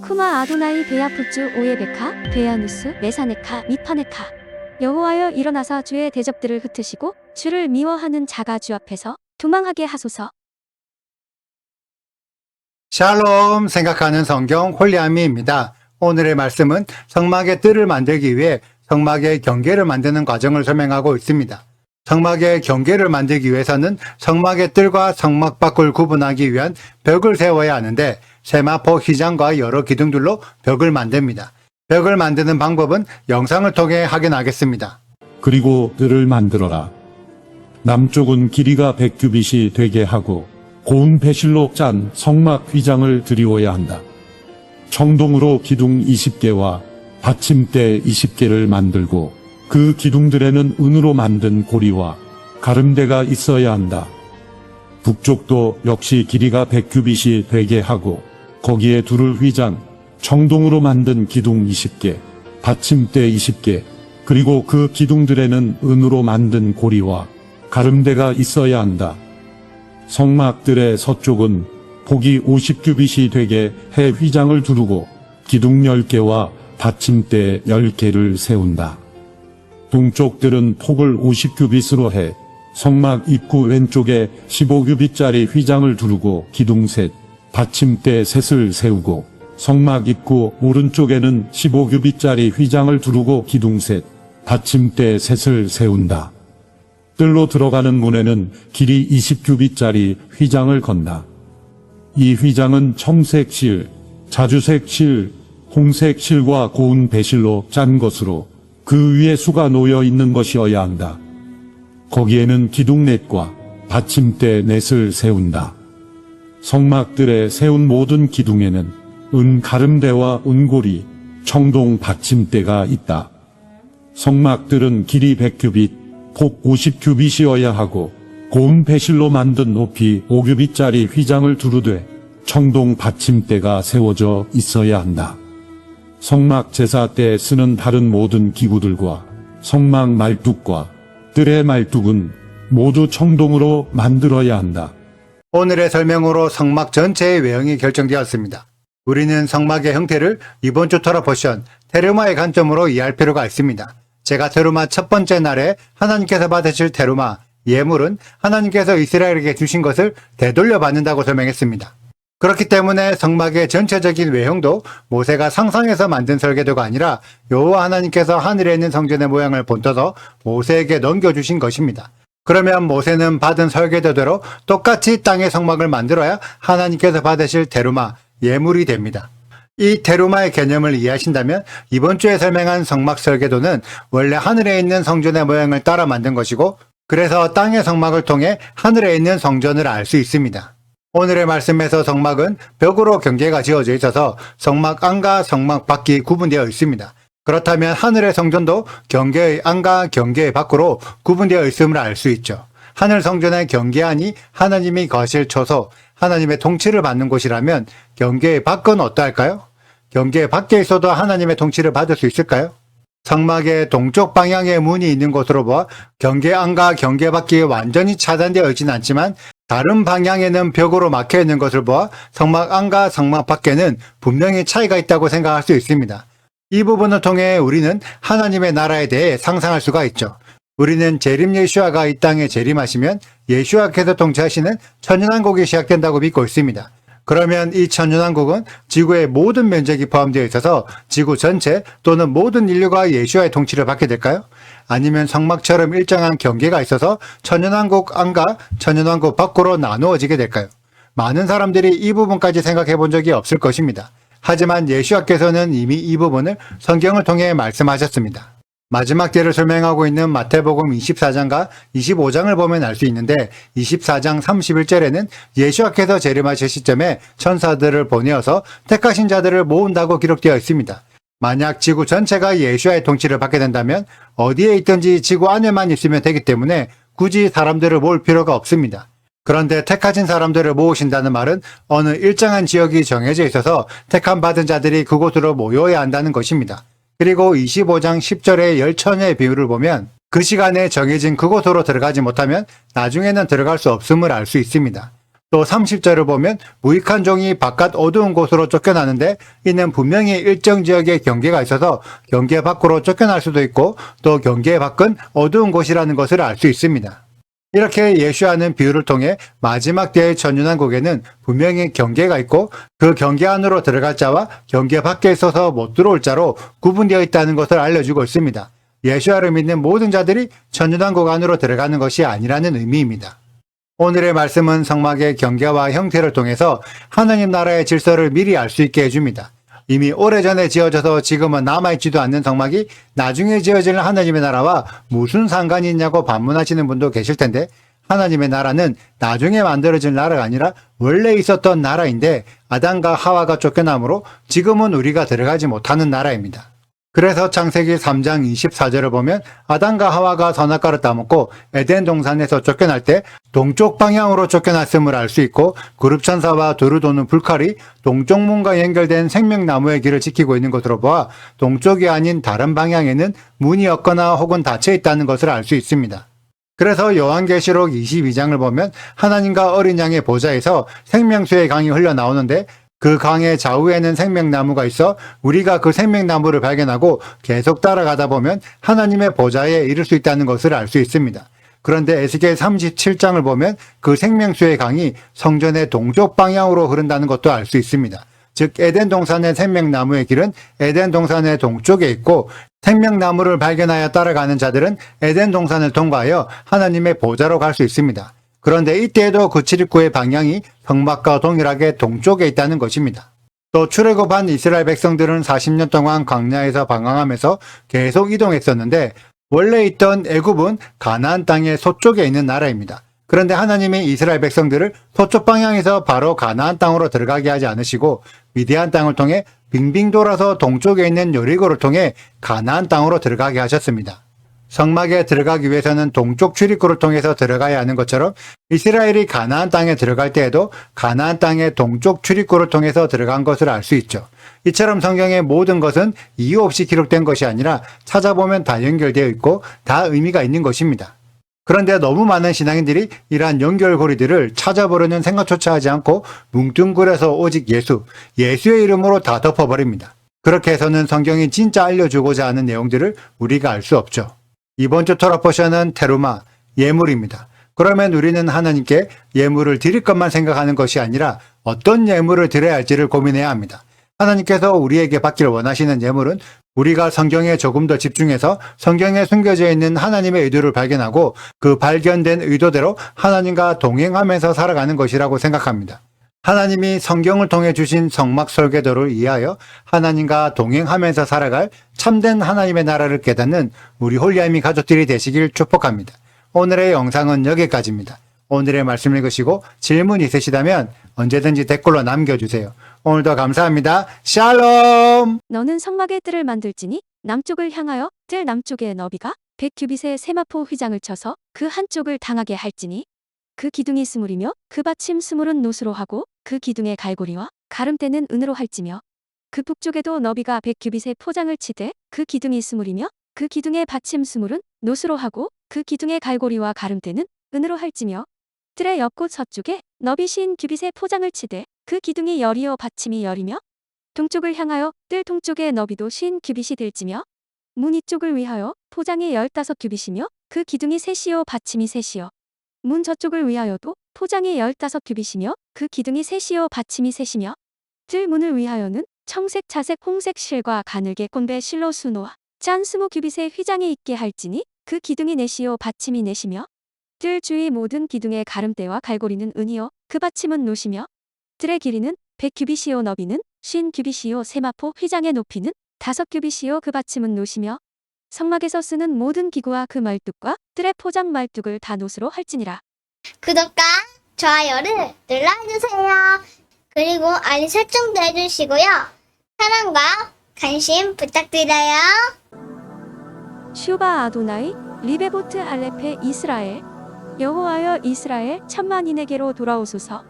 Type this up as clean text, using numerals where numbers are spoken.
쿠마 아도나이 베야푸츠 오예베카 베야누스 메사네카 미파네카. 여호와여 일어나사 주의 대적들을 흩으시고 주를 미워하는 자가 주 앞에서 도망하게 하소서. 샬롬 생각하는 성경 홀리아미입니다. 오늘의 말씀은 성막의 뜰을 만들기 위해 성막의 경계를 만드는 과정을 설명하고 있습니다. 성막의 경계를 만들기 위해서는 성막의 뜰과 성막 밖을 구분하기 위한 벽을 세워야 하는데 세마포 휘장과 여러 기둥들로 벽을 만듭니다. 벽을 만드는 방법은 영상을 통해 확인하겠습니다. 그리고 뜰을 만들어라. 남쪽은 길이가 100규빗이 되게 하고 고운 배실로 짠 성막 휘장을 드리워야 한다. 청동으로 기둥 20개와 받침대 20개를 만들고 그 기둥들에는 은으로 만든 고리와 가름대가 있어야 한다. 북쪽도 역시 길이가 100규빗이 되게 하고 거기에 두를 휘장, 청동으로 만든 기둥 20개, 받침대 20개, 그리고 그 기둥들에는 은으로 만든 고리와 가름대가 있어야 한다. 성막들의 서쪽은 폭이 50규빗이 되게 해 휘장을 두르고 기둥 10개와 받침대 10개를 세운다. 동쪽들은 폭을 50규빗으로 해 성막 입구 왼쪽에 15규빗짜리 휘장을 두르고 기둥 셋, 받침대 셋을 세우고 성막 입구 오른쪽에는 15규빗짜리 휘장을 두르고 기둥 셋, 받침대 셋을 세운다. 뜰로 들어가는 문에는 길이 20규빗짜리 휘장을 건다. 이 휘장은 청색 실, 자주색 실, 홍색 실과 고운 배실로 짠 것으로 그 위에 수가 놓여 있는 것이어야 한다. 거기에는 기둥 넷과 받침대 넷을 세운다. 성막들에 세운 모든 기둥에는 은 가름대와 은고리, 청동 받침대가 있다. 성막들은 길이 100규빗, 폭 50규빗이어야 하고 고운 배실로 만든 높이 5규빗짜리 휘장을 두르되 청동 받침대가 세워져 있어야 한다. 성막 제사 때 쓰는 다른 모든 기구들과 성막 말뚝과 뜰의 말뚝은 모두 청동으로 만들어야 한다. 오늘의 설명으로 성막 전체의 외형이 결정되었습니다. 우리는 성막의 형태를 이번 주 토라 포션 테르마의 관점으로 이해할 필요가 있습니다. 제가 테르마 첫 번째 날에 하나님께서 받으실 테르마, 예물은 하나님께서 이스라엘에게 주신 것을 되돌려 받는다고 설명했습니다. 그렇기 때문에 성막의 전체적인 외형도 모세가 상상해서 만든 설계도가 아니라 여호와 하나님께서 하늘에 있는 성전의 모양을 본떠서 모세에게 넘겨주신 것입니다. 그러면 모세는 받은 설계도대로 똑같이 땅의 성막을 만들어야 하나님께서 받으실 테르마, 예물이 됩니다. 이 테르마의 개념을 이해하신다면 이번 주에 설명한 성막 설계도는 원래 하늘에 있는 성전의 모양을 따라 만든 것이고 그래서 땅의 성막을 통해 하늘에 있는 성전을 알 수 있습니다. 오늘의 말씀에서 성막은 벽으로 경계가 지어져 있어서 성막 안과 성막 밖이 구분되어 있습니다. 그렇다면 하늘의 성전도 경계의 안과 경계의 밖으로 구분되어 있음을 알 수 있죠. 하늘 성전의 경계안이 하나님이 거실 초소, 하나님의 통치를 받는 곳이라면 경계의 밖은 어떠할까요? 경계 밖에 있어도 하나님의 통치를 받을 수 있을까요? 성막의 동쪽 방향에 문이 있는 곳으로 보아 경계 안과 경계 밖이 완전히 차단되어 있지는 않지만 다른 방향에는 벽으로 막혀 있는 것을 보아 성막 안과 성막 밖에는 분명히 차이가 있다고 생각할 수 있습니다. 이 부분을 통해 우리는 하나님의 나라에 대해 상상할 수가 있죠. 우리는 재림 예수아가 이 땅에 재림하시면 예수아께서 통치하시는 천연왕국이 시작된다고 믿고 있습니다. 그러면 이 천연왕국은 지구의 모든 면적이 포함되어 있어서 지구 전체 또는 모든 인류가 예수아의 통치를 받게 될까요? 아니면 성막처럼 일정한 경계가 있어서 천연왕국 안과 천연왕국 밖으로 나누어지게 될까요? 많은 사람들이 이 부분까지 생각해 본 적이 없을 것입니다. 하지만 예수아께서는 이미 이 부분을 성경을 통해 말씀하셨습니다. 마지막 때를 설명하고 있는 마태복음 24장과 25장을 보면 알 수 있는데 24장 31절에는 예수와께서 재림하실 시점에 천사들을 보내어서 택하신 자들을 모은다고 기록되어 있습니다. 만약 지구 전체가 예수와의 통치를 받게 된다면 어디에 있든지 지구 안에만 있으면 되기 때문에 굳이 사람들을 모을 필요가 없습니다. 그런데 택하신 사람들을 모으신다는 말은 어느 일정한 지역이 정해져 있어서 택함 받은 자들이 그곳으로 모여야 한다는 것입니다. 그리고 25장 10절의 열처녀의 비유를 보면 그 시간에 정해진 그곳으로 들어가지 못하면 나중에는 들어갈 수 없음을 알 수 있습니다. 또 30절을 보면 무익한 종이 바깥 어두운 곳으로 쫓겨나는데 이는 분명히 일정 지역에 경계가 있어서 경계 밖으로 쫓겨날 수도 있고 또 경계 밖은 어두운 곳이라는 것을 알 수 있습니다. 이렇게 예수와는 비유를 통해 마지막 때의 천년왕국에는 분명히 경계가 있고 그 경계 안으로 들어갈 자와 경계 밖에 있어서 못 들어올 자로 구분되어 있다는 것을 알려주고 있습니다. 예수와를 믿는 모든 자들이 천년왕국 안으로 들어가는 것이 아니라는 의미입니다. 오늘의 말씀은 성막의 경계와 형태를 통해서 하나님 나라의 질서를 미리 알 수 있게 해줍니다. 이미 오래전에 지어져서 지금은 남아있지도 않는 성막이 나중에 지어질 하나님의 나라와 무슨 상관이 있냐고 반문하시는 분도 계실 텐데 하나님의 나라는 나중에 만들어질 나라가 아니라 원래 있었던 나라인데 아담과 하와가 쫓겨남으로 지금은 우리가 들어가지 못하는 나라입니다. 그래서 창세기 3장 24절을 보면 아담과 하와가 선악과를 따먹고 에덴 동산에서 쫓겨날 때 동쪽 방향으로 쫓겨났음을 알 수 있고 그룹천사와 두루 도는 불칼이 동쪽 문과 연결된 생명나무의 길을 지키고 있는 것으로 보아 동쪽이 아닌 다른 방향에는 문이 없거나 혹은 닫혀 있다는 것을 알 수 있습니다. 그래서 요한계시록 22장을 보면 하나님과 어린 양의 보좌에서 생명수의 강이 흘러나오는데 그 강의 좌우에는 생명나무가 있어 우리가 그 생명나무를 발견하고 계속 따라가다 보면 하나님의 보좌에 이를 수 있다는 것을 알 수 있습니다. 그런데 에스겔 37장을 보면 그 생명수의 강이 성전의 동쪽 방향으로 흐른다는 것도 알 수 있습니다. 즉 에덴 동산의 생명나무의 길은 에덴 동산의 동쪽에 있고 생명나무를 발견하여 따라가는 자들은 에덴 동산을 통과하여 하나님의 보좌로 갈 수 있습니다. 그런데 이때에도 그 출입구의 방향이 성막과 동일하게 동쪽에 있다는 것입니다. 또 출애굽한 이스라엘 백성들은 40년 동안 광야에서 방황하면서 계속 이동했었는데 원래 있던 애굽은 가나안 땅의 서쪽에 있는 나라입니다. 그런데 하나님이 이스라엘 백성들을 서쪽 방향에서 바로 가나안 땅으로 들어가게 하지 않으시고 미디안 땅을 통해 빙빙 돌아서 동쪽에 있는 여리고를 통해 가나안 땅으로 들어가게 하셨습니다. 성막에 들어가기 위해서는 동쪽 출입구를 통해서 들어가야 하는 것처럼 이스라엘이 가나안 땅에 들어갈 때에도 가나안 땅의 동쪽 출입구를 통해서 들어간 것을 알 수 있죠. 이처럼 성경의 모든 것은 이유 없이 기록된 것이 아니라 찾아보면 다 연결되어 있고 다 의미가 있는 것입니다. 그런데 너무 많은 신앙인들이 이러한 연결고리들을 찾아보려는 생각조차 하지 않고 뭉뚱그려서 오직 예수의 이름으로 다 덮어버립니다. 그렇게 해서는 성경이 진짜 알려주고자 하는 내용들을 우리가 알 수 없죠. 이번 주 토라 포션은 테루마, 예물입니다. 그러면 우리는 하나님께 예물을 드릴 것만 생각하는 것이 아니라 어떤 예물을 드려야 할지를 고민해야 합니다. 하나님께서 우리에게 받기를 원하시는 예물은 우리가 성경에 조금 더 집중해서 성경에 숨겨져 있는 하나님의 의도를 발견하고 그 발견된 의도대로 하나님과 동행하면서 살아가는 것이라고 생각합니다. 하나님이 성경을 통해 주신 성막 설계도를 이해하여 하나님과 동행하면서 살아갈 참된 하나님의 나라를 깨닫는 우리 홀리아미 가족들이 되시길 축복합니다. 오늘의 영상은 여기까지입니다. 오늘의 말씀 읽으시고 질문 있으시다면 언제든지 댓글로 남겨주세요. 오늘도 감사합니다. 샬롬! 너는 성막의 뜰을 만들지니 남쪽을 향하여 뜰 남쪽의 너비가 100규빗의 세마포 휘장을 쳐서 그 한쪽을 당하게 할지니 그 기둥이 스물이며 그 받침 스물은 노수로 하고 그 기둥의 갈고리와 가름대는 은으로 할지며 그 북쪽에도 너비가 100규빗의 포장을 치되 그 기둥이 스물이며 그 기둥의 받침 스물은 노수로 하고 그 기둥의 갈고리와 가름대는 은으로 할지며 뜰의 옆곳 서쪽에 너비 50규빗의 포장을 치되 그 기둥이 열이요 받침이 열이며 동쪽을 향하여 뜰 동쪽의 너비도 50규빗이 될지며 문 이쪽을 위하여 포장이 15규빗이며 그 기둥이 셋이요 받침이 셋이요 문 저쪽을 위하여도 포장이 15규빗이며 그 기둥이 셋이요 받침이 셋이며 뜰 문을 위하여는 청색 자색 홍색 실과 가늘게 꼰배 실로 수놓아 짠 20규빗의 휘장이 있게 할지니 그 기둥이 넷이요 받침이 넷이며 뜰 주위 모든 기둥의 가름대와 갈고리는 은이요 그 받침은 노시며 뜰의 길이는 100규빗이요 너비는 50규빗이요 세마포 휘장의 높이는 5규빗이요 그 받침은 노시며 성막에서 쓰는 모든 기구와 그 말뚝과 뜰의 포장 말뚝을 다 노수로 할지니라. 구독과 좋아요를 눌러주세요. 그리고 알림 설정도 해주시고요. 사랑과 관심 부탁드려요. 슈바 아도나이 리베보트 알레페 이스라엘 여호와여 이스라엘 천만인에게로 돌아오소서.